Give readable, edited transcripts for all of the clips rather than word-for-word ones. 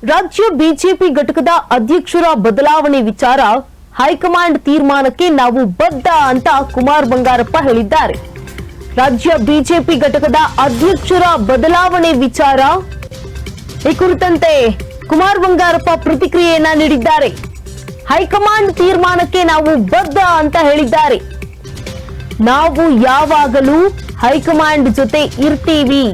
ರಾಜ್ಯ ಬಿಜೆಪಿ ಘಟಕದ ಅಧ್ಯಕ್ಷರ ಬದಲಾವಣೆ ವಿಚಾರ ಹೈಕಮಾಂಡ್ ತೀರ್ಮಾನಕ್ಕೆ ನಾವು ಬದ್ಧ ಅಂತ ಕುಮಾರ್ ಬಂಗಾರಪ್ಪ ಹೇಳಿದ್ದಾರೆ. ರಾಜ್ಯ ಬಿಜೆಪಿ ಘಟಕದ ಅಧ್ಯಕ್ಷರ ಬದಲಾವಣೆ ವಿಚಾರ ಈ ಕುರಿತಂತೆ ಕುಮಾರ್ ಬಂಗಾರಪ್ಪ ಪ್ರತಿಕ್ರಿಯೆಯನ್ನ ನೀಡಿದ್ದಾರೆ. ಹೈಕಮಾಂಡ್ ತೀರ್ಮಾನಕ್ಕೆ ನಾವು ಬದ್ಧ ಅಂತ ಹೇಳಿದ್ದಾರೆ. ನಾವು ಯಾವಾಗಲೂ ಹೈಕಮಾಂಡ್ ಜೊತೆ ಇರ್ತೀವಿ,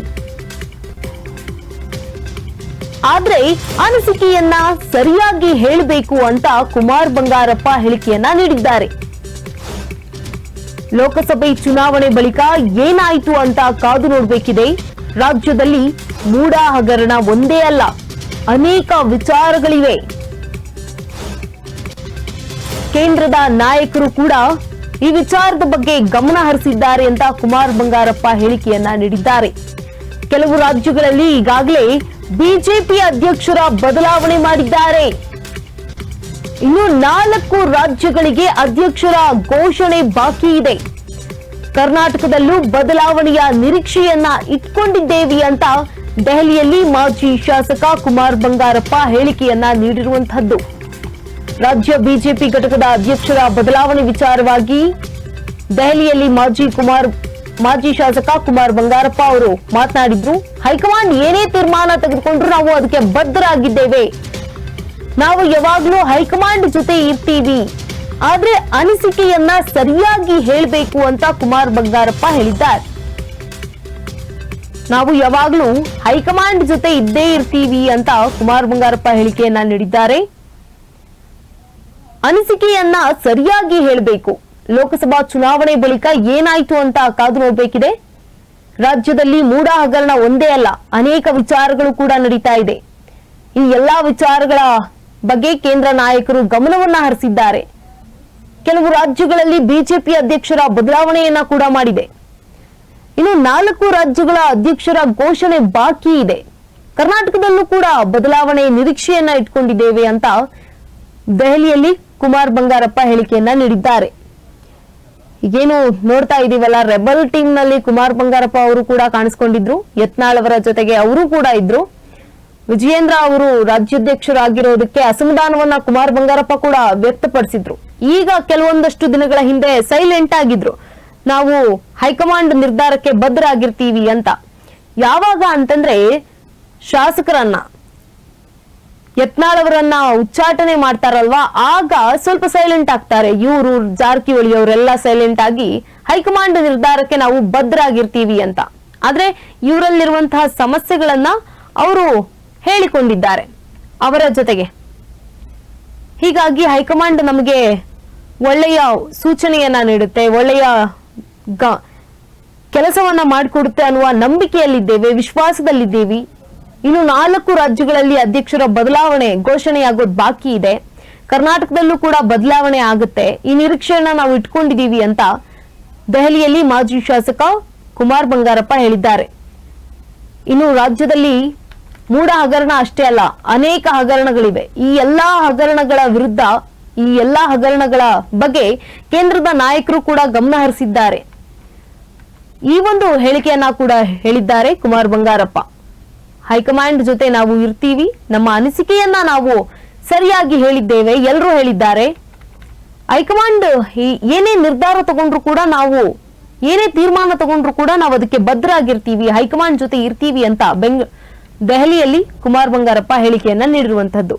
ಆದ್ರೆ ಅನಿಸಿಕೆಯನ್ನ ಸರಿಯಾಗಿ ಹೇಳಬೇಕು ಅಂತ ಕುಮಾರ್ ಬಂಗಾರಪ್ಪ ಹೇಳಿಕೆಯನ್ನ ನೀಡಿದ್ದಾರೆ. ಲೋಕಸಭೆ ಚುನಾವಣೆ ಬಳಿಕ ಏನಾಯಿತು ಅಂತ ಕಾದು ನೋಡಬೇಕಿದೆ. ರಾಜ್ಯದಲ್ಲಿ ಮೂಡ ಹಗರಣ ಒಂದೇ ಅಲ್ಲ, ಅನೇಕ ವಿಚಾರಗಳಿವೆ. ಕೇಂದ್ರದ ನಾಯಕರು ಕೂಡ ಈ ವಿಚಾರದ ಬಗ್ಗೆ ಗಮನ ಹರಿಸಿದ್ದಾರೆ ಅಂತ ಕುಮಾರ್ ಬಂಗಾರಪ್ಪ ಹೇಳಿಕೆಯನ್ನ ನೀಡಿದ್ದಾರೆ. ಕೆಲವು ರಾಜ್ಯಗಳಲ್ಲಿ ಈಗಾಗಲೇ ಬಿಜೆಪಿ ಅಧ್ಯಕ್ಷರ ಬದಲಾವಣೆ ಮಾಡಿದ್ದಾರೆ. ಇನ್ನು 4 ರಾಜ್ಯಗಳಿಗೆ ಅಧ್ಯಕ್ಷರ ಘೋಷಣೆ ಬಾಕಿ ಇದೆ. ಕರ್ನಾಟಕದಲ್ಲೂ ಬದಲಾವಣೆಯ ನಿರೀಕ್ಷೆಯನ್ನ ಇಟ್ಕೊಂಡಿದ್ದೇವೆ ಅಂತ ದೆಹಲಿಯಲ್ಲಿ ಮಾಜಿ ಶಾಸಕ ಕುಮಾರ್ ಬಂಗಾರಪ್ಪ ಹೇಳಿಕೆಯನ್ನ ನೀಡಿರುವಂತಹದ್ದು. ರಾಜ್ಯ ಬಿಜೆಪಿ ಘಟಕದ ಅಧ್ಯಕ್ಷರ ಬದಲಾವಣೆ ವಿಚಾರವಾಗಿ ದೆಹಲಿಯಲ್ಲಿ ಮಾಜಿ ಶಾಸಕ ಕುಮಾರ್ ಬಂಗಾರಪ್ಪ ಅವರು ಮಾತನಾಡಿದ್ರು. ಹೈಕಮಾಂಡ್ ಏನೇ ತೀರ್ಮಾನ ತೆಗೆದುಕೊಂಡ್ರು ನಾವು ಅದಕ್ಕೆ ಬದ್ಧರಾಗಿದ್ದೇವೆ, ನಾವು ಯಾವಾಗಲೂ ಹೈಕಮಾಂಡ್ ಜೊತೆ ಇರ್ತೀವಿ, ಆದ್ರೆ ಅನಿಸಿಕೆಯನ್ನ ಸರಿಯಾಗಿ ಹೇಳಬೇಕು ಅಂತ ಕುಮಾರ್ ಬಂಗಾರಪ್ಪ ಹೇಳಿದ್ದಾರೆ. ನಾವು ಯಾವಾಗಲೂ ಹೈಕಮಾಂಡ್ ಜೊತೆ ಇದ್ದೇ ಇರ್ತೀವಿ ಅಂತ ಕುಮಾರ್ ಬಂಗಾರಪ್ಪ ಹೇಳಿಕೆಯನ್ನ ನೀಡಿದ್ದಾರೆ. ಅನಿಸಿಕೆಯನ್ನ ಸರಿಯಾಗಿ ಹೇಳಬೇಕು. ಲೋಕಸಭಾ ಚುನಾವಣೆ ಬಳಿಕ ಏನಾಯ್ತು ಅಂತ ಕಾದು ನೋಡಬೇಕಿದೆ. ರಾಜ್ಯದಲ್ಲಿ ಮೂಡ ಹಗರಣ ಒಂದೇ ಅಲ್ಲ, ಅನೇಕ ವಿಚಾರಗಳು ಕೂಡ ನಡೀತಾ ಇದೆ. ಈ ಎಲ್ಲಾ ವಿಚಾರಗಳ ಬಗ್ಗೆ ಕೇಂದ್ರ ನಾಯಕರು ಗಮನವನ್ನ ಹರಿಸಿದ್ದಾರೆ. ಕೆಲವು ರಾಜ್ಯಗಳಲ್ಲಿ ಬಿಜೆಪಿ ಅಧ್ಯಕ್ಷರ ಬದಲಾವಣೆಯನ್ನ ಕೂಡ ಮಾಡಿದೆ. ಇನ್ನು 4 ರಾಜ್ಯಗಳ ಅಧ್ಯಕ್ಷರ ಘೋಷಣೆ ಬಾಕಿ ಇದೆ. ಕರ್ನಾಟಕದಲ್ಲೂ ಕೂಡ ಬದಲಾವಣೆ ನಿರೀಕ್ಷೆಯನ್ನ ಇಟ್ಕೊಂಡಿದ್ದೇವೆ ಅಂತ ದೆಹಲಿಯಲ್ಲಿ ಕುಮಾರ್ ಬಂಗಾರಪ್ಪ ಹೇಳಿಕೆಯನ್ನ ನೀಡಿದ್ದಾರೆ. ಈಗೇನು ನೋಡ್ತಾ ಇದೀವಲ್ಲ, ರೆಬಲ್ ಟೀಮ್ ನಲ್ಲಿ ಕುಮಾರ್ ಬಂಗಾರಪ್ಪ ಅವರು ಕೂಡ ಕಾಣಿಸ್ಕೊಂಡಿದ್ರು. ಯತ್ನಾಳ್ ಅವರ ಜೊತೆಗೆ ಅವರು ಕೂಡ ಇದ್ರು. ವಿಜಯೇಂದ್ರ ಅವರು ರಾಜ್ಯಾಧ್ಯಕ್ಷರಾಗಿರೋದಕ್ಕೆ ಅಸಮಾಧಾನವನ್ನ ಕುಮಾರ್ ಬಂಗಾರಪ್ಪ ಕೂಡ ವ್ಯಕ್ತಪಡಿಸಿದ್ರು. ಈಗ ಕೆಲವೊಂದಷ್ಟು ದಿನಗಳ ಹಿಂದೆ ಸೈಲೆಂಟ್ ಆಗಿದ್ರು, ನಾವು ಹೈಕಮಾಂಡ್ ನಿರ್ಧಾರಕ್ಕೆ ಬದ್ಧರಾಗಿರ್ತೀವಿ ಅಂತ. ಯಾವಾಗ ಅಂತಂದ್ರೆ ಶಾಸಕರನ್ನ ಯತ್ನಾಳ್ ಅವರನ್ನ ಉಚ್ಚಾಟನೆ ಮಾಡ್ತಾರಲ್ವಾ, ಆಗ ಸ್ವಲ್ಪ ಸೈಲೆಂಟ್ ಆಗ್ತಾರೆ. ಇವರು ಜಾರಕಿಹೊಳಿ ಅವರೆಲ್ಲ ಸೈಲೆಂಟ್ ಆಗಿ ಹೈಕಮಾಂಡ್ ನಿರ್ಧಾರಕ್ಕೆ ನಾವು ಬದ್ಧರಾಗಿರ್ತೀವಿ ಅಂತ. ಆದ್ರೆ ಇವರಲ್ಲಿರುವಂತಹ ಸಮಸ್ಯೆಗಳನ್ನ ಅವರು ಹೇಳಿಕೊಂಡಿದ್ದಾರೆ ಅವರ ಜೊತೆಗೆ. ಹೀಗಾಗಿ ಹೈಕಮಾಂಡ್ ನಮಗೆ ಒಳ್ಳೆಯ ಸೂಚನೆಯನ್ನ ನೀಡುತ್ತೆ, ಒಳ್ಳೆಯ ಕೆಲಸವನ್ನ ಮಾಡಿಕೊಡುತ್ತೆ ಅನ್ನುವ ನಂಬಿಕೆಯಲ್ಲಿದ್ದೇವೆ, ವಿಶ್ವಾಸದಲ್ಲಿದ್ದೇವೆ. ಇನ್ನು 4 ರಾಜ್ಯಗಳಲ್ಲಿ ಅಧ್ಯಕ್ಷರ ಬದಲಾವಣೆ ಘೋಷಣೆಯಾಗೋದು ಬಾಕಿ ಇದೆ. ಕರ್ನಾಟಕದಲ್ಲೂ ಕೂಡ ಬದಲಾವಣೆ ಆಗುತ್ತೆ, ಈ ನಿರೀಕ್ಷೆಯನ್ನ ನಾವು ಇಟ್ಕೊಂಡಿದೀವಿ ಅಂತ ದೆಹಲಿಯಲ್ಲಿ ಮಾಜಿ ಶಾಸಕ ಕುಮಾರ್ ಬಂಗಾರಪ್ಪ ಹೇಳಿದ್ದಾರೆ. ಇನ್ನು ರಾಜ್ಯದಲ್ಲಿ ಮೂಡ ಹಗರಣ ಅಷ್ಟೇ ಅಲ್ಲ, ಅನೇಕ ಹಗರಣಗಳಿವೆ. ಈ ಎಲ್ಲಾ ಹಗರಣಗಳ ವಿರುದ್ಧ, ಈ ಎಲ್ಲಾ ಹಗರಣಗಳ ಬಗ್ಗೆ ಕೇಂದ್ರದ ನಾಯಕರು ಕೂಡ ಗಮನ ಹರಿಸಿದ್ದಾರೆ. ಈ ಒಂದು ಹೇಳಿಕೆಯನ್ನ ಕೂಡ ಹೇಳಿದ್ದಾರೆ ಕುಮಾರ್ ಬಂಗಾರಪ್ಪ. ಹೈಕಮಾಂಡ್ ಜೊತೆ ನಾವು ಇರ್ತೀವಿ, ನಮ್ಮ ಅನಿಸಿಕೆಯನ್ನ ನಾವು ಸರಿಯಾಗಿ ಹೇಳಿದ್ದೇವೆ, ಎಲ್ಲರೂ ಹೇಳಿದ್ದಾರೆ. ಹೈಕಮಾಂಡ್ ಏನೇ ನಿರ್ಧಾರ ತಗೊಂಡ್ರು ಕೂಡ, ನಾವು ಏನೇ ತೀರ್ಮಾನ ತಗೊಂಡ್ರು ಕೂಡ ನಾವು ಅದಕ್ಕೆ ಬದ್ಧರಾಗಿರ್ತೀವಿ, ಹೈಕಮಾಂಡ್ ಜೊತೆ ಇರ್ತೀವಿ ಅಂತ ದೆಹಲಿಯಲ್ಲಿ ಕುಮಾರ್ ಬಂಗಾರಪ್ಪ ಹೇಳಿಕೆಯನ್ನ ನೀಡಿರುವಂತದ್ದು.